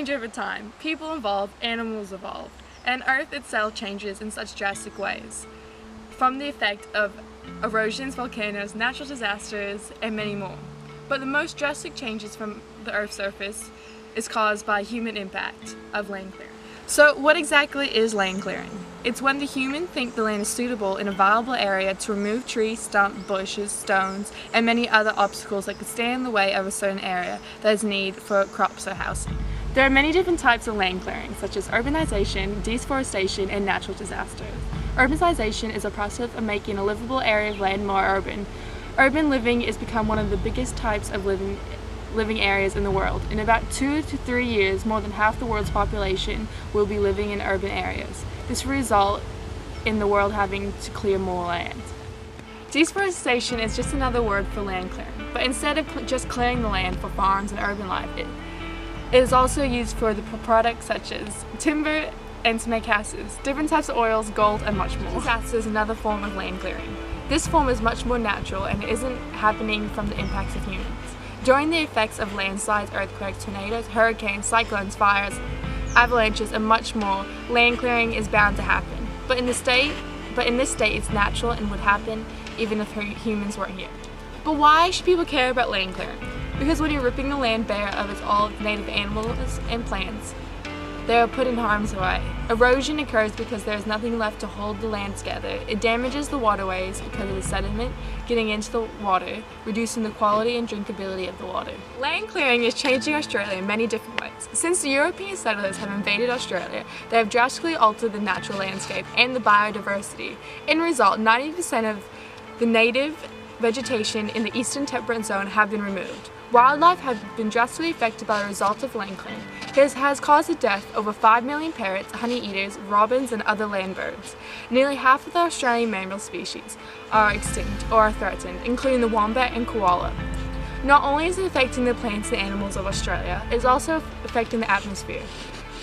change over time. People evolve, animals evolve, and Earth itself changes in such drastic ways, from the effect of erosions, volcanoes, natural disasters, and many more. But the most drastic changes from the Earth's surface is caused by human impact of land clearing. So what exactly is land clearing? It's when the humans think the land is suitable in a viable area to remove trees, stumps, bushes, stones, and many other obstacles that could stand in the way of a certain area that is needed for crops or housing. There are many different types of land clearing, such as urbanization, deforestation, and natural disasters. Urbanization is a process of making a livable area of land more urban. Urban living has become one of the biggest types of living areas in the world. In about 2 to 3 years, more than half the world's population will be living in urban areas. This will result in the world having to clear more land. Deforestation is just another word for land clearing, but instead of just clearing the land for farms and urban life, it is also used for the products such as timber and to make houses, different types of oils, gold, and much more. Disaster is another form of land clearing. This form is much more natural and isn't happening from the impacts of humans. During the effects of landslides, earthquakes, tornadoes, hurricanes, cyclones, fires, avalanches, and much more, land clearing is bound to happen. But in this state, it's natural and would happen even if humans weren't here. But why should people care about land clearing? Because when you're ripping the land bare of all its native animals and plants, they are put in harm's way. Erosion occurs because there is nothing left to hold the land together. It damages the waterways because of the sediment getting into the water, reducing the quality and drinkability of the water. Land clearing is changing Australia in many different ways. Since the European settlers have invaded Australia, they have drastically altered the natural landscape and the biodiversity. In result, 90% of the native vegetation in the eastern temperate zone have been removed. Wildlife have been drastically affected by the result of land clearing. This has caused the death of over 5 million parrots, honey-eaters, robins, and other land birds. Nearly half of the Australian mammal species are extinct or are threatened, including the wombat and koala. Not only is it affecting the plants and animals of Australia, it is also affecting the atmosphere.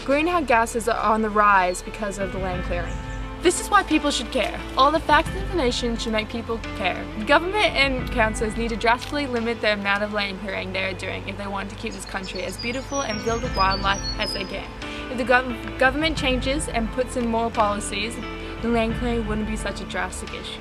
Greenhouse gases are on the rise because of the land clearing. This is why people should care. All the facts and information should make people care. Government and councils need to drastically limit the amount of land clearing they are doing if they want to keep this country as beautiful and filled with wildlife as they can. If the government changes and puts in more policies, the land clearing wouldn't be such a drastic issue.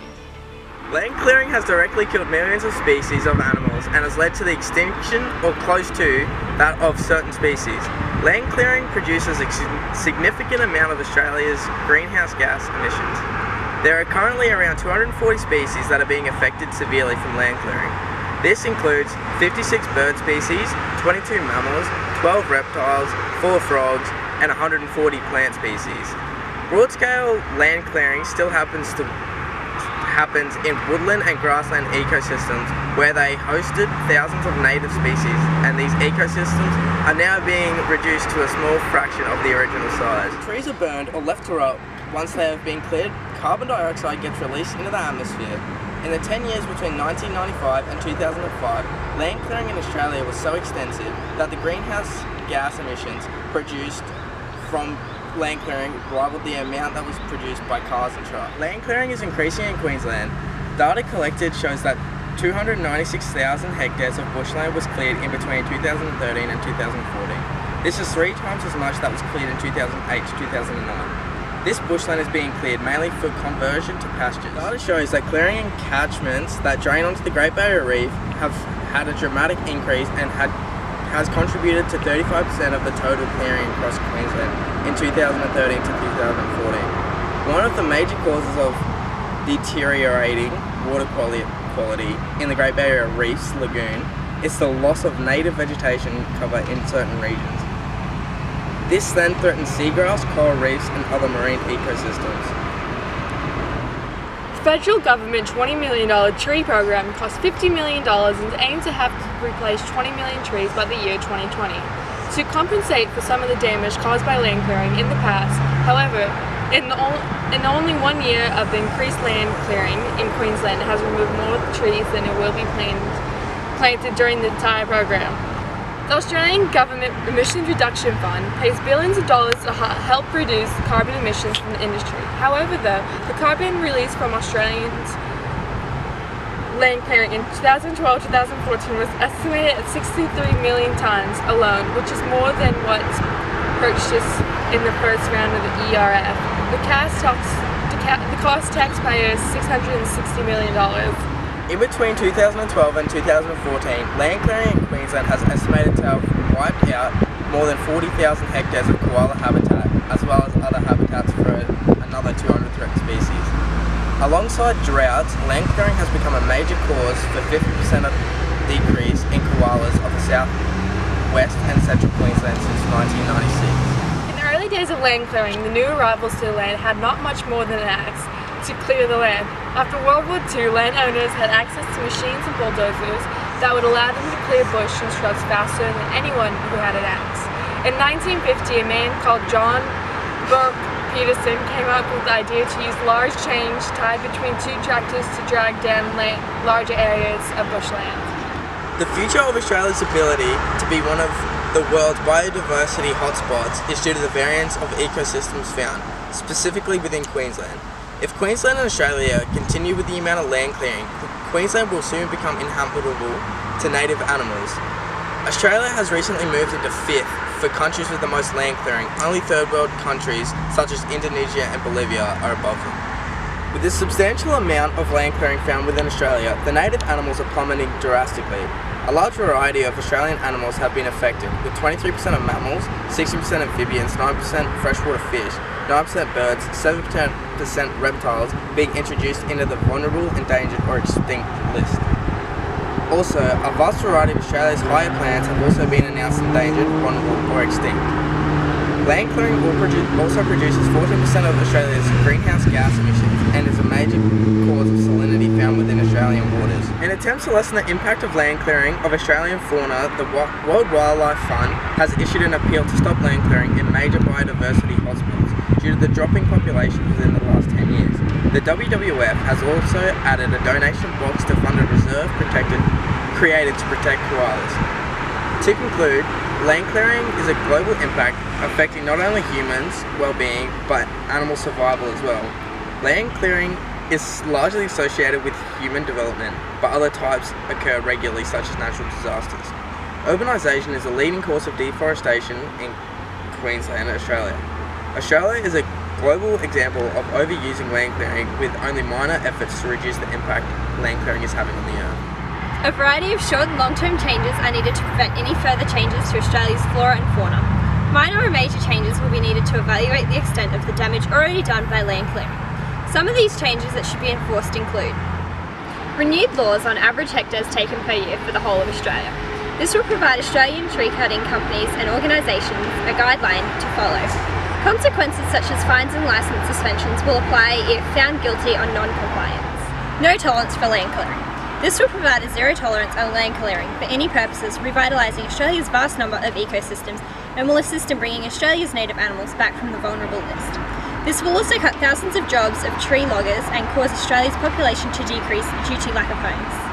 Land clearing has directly killed millions of species of animals and has led to the extinction or close to that of certain species. Land clearing produces a significant amount of Australia's greenhouse gas emissions. There are currently around 240 species that are being affected severely from land clearing. This includes 56 bird species, 22 mammals, 12 reptiles, 4 frogs, and 140 plant species. Broad-scale land clearing still happens in woodland and grassland ecosystems where they hosted thousands of native species, and these ecosystems are now being reduced to a small fraction of the original size. Trees are burned or left to rot. Once they have been cleared, carbon dioxide gets released into the atmosphere. In the 10 years between 1995 and 2005, land clearing in Australia was so extensive that the greenhouse gas emissions produced from land clearing rivaled the amount that was produced by cars and trucks. Land clearing is increasing in Queensland. Data collected shows that 296,000 hectares of bushland was cleared in between 2013 and 2014. This is 3 times as much that was cleared in 2008 to 2009. This bushland is being cleared mainly for conversion to pastures. Data shows that clearing in catchments that drain onto the Great Barrier Reef have had a dramatic increase and has contributed to 35% of the total clearing across Queensland in 2013 to 2014. One of the major causes of deteriorating water quality in the Great Barrier Reef's lagoon is the loss of native vegetation cover in certain regions. This then threatens seagrass, coral reefs, and other marine ecosystems. The federal government $20 million tree program costs $50 million and aims to have replaced 20 million trees by the year 2020. To compensate for some of the damage caused by land clearing in the past, however, in only 1 year of the increased land clearing in Queensland, it has removed more trees than it will be planted during the entire program. The Australian Government Emissions Reduction Fund pays billions of dollars to help reduce carbon emissions from the industry. However, though, the carbon released from Australians land clearing in 2012-2014 was estimated at 63 million tons alone, which is more than what's purchased in the first round of the ERF. The cost taxpayers $660 million. In between 2012 and 2014, land clearing in Queensland has estimated to have wiped out more than 40,000 hectares of koala habitat, as well as other habitats for another 200 threatened species. Alongside droughts, land clearing has become a major cause for 50% of decrease in koalas of the south, west and central Queensland since 1996. In the early days of land clearing, the new arrivals to the land had not much more than an axe to clear the land. After World War II, landowners had access to machines and bulldozers that would allow them to clear bush and shrubs faster than anyone who had an axe. In 1950, a man called John Burke Peterson came up with the idea to use large chains tied between two tractors to drag down larger areas of bushland. The future of Australia's ability to be one of the world's biodiversity hotspots is due to the variance of ecosystems found, specifically within Queensland. If Queensland and Australia continue with the amount of land clearing, Queensland will soon become inhabitable to native animals. Australia has recently moved into 5th for countries with the most land clearing. Only third world countries such as Indonesia and Bolivia are above them. With the substantial amount of land clearing found within Australia, the native animals are plummeting drastically. A large variety of Australian animals have been affected, with 23% of mammals, 60% amphibians, 9% freshwater fish, 9% birds, 7% reptiles being introduced into the vulnerable, endangered or extinct list. Also, a vast variety of Australia's higher plants have also been announced endangered, vulnerable or extinct. Land clearing also produces 14% of Australia's greenhouse gas emissions and is a major cause of salinity found within Australian waters. In attempts to lessen the impact of land clearing of Australian fauna, the World Wildlife Fund has issued an appeal to stop land clearing in major biodiversity hotspots due to the dropping population within the last 10 years. The WWF has also added a donation box to fund a reserve created to protect koalas. To conclude, land clearing is a global impact affecting not only humans' well-being but animal survival as well. Land clearing is largely associated with human development, but other types occur regularly, such as natural disasters. Urbanisation is a leading cause of deforestation in Queensland and Australia. Australia is a global example of overusing land clearing with only minor efforts to reduce the impact land clearing is having on the earth. A variety of short and long-term changes are needed to prevent any further changes to Australia's flora and fauna. Minor or major changes will be needed to evaluate the extent of the damage already done by land clearing. Some of these changes that should be enforced include renewed laws on average hectares taken per year for the whole of Australia. This will provide Australian tree cutting companies and organisations a guideline to follow. Consequences such as fines and licence suspensions will apply if found guilty on non-compliance. No tolerance for land clearing. This will provide a zero tolerance on land clearing for any purposes, revitalising Australia's vast number of ecosystems and will assist in bringing Australia's native animals back from the vulnerable list. This will also cut thousands of jobs of tree loggers and cause Australia's population to decrease due to lack of homes.